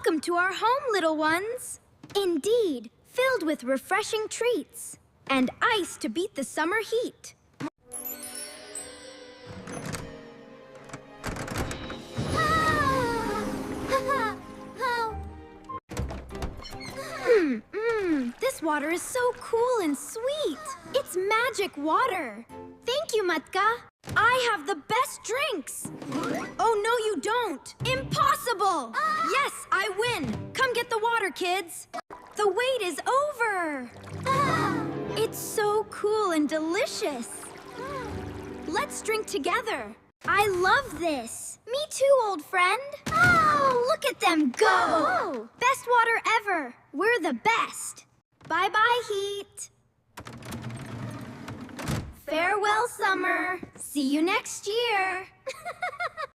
Welcome to our home, little ones. Indeed, filled with refreshing treats and ice to beat the summer heat. This water is so cool and sweet. It's magic water. Thank you, Matka. I have the best drinks. Oh, no, you don't. Impossible. Yes, I win. Come get the water, kids. The wait is over. It's so cool and delicious. Let's drink together. I love this. Me too, old friend. Oh, look at them go. Whoa. Best water ever. We're the best. Bye-bye, heat. Farewell, summer. See you next year.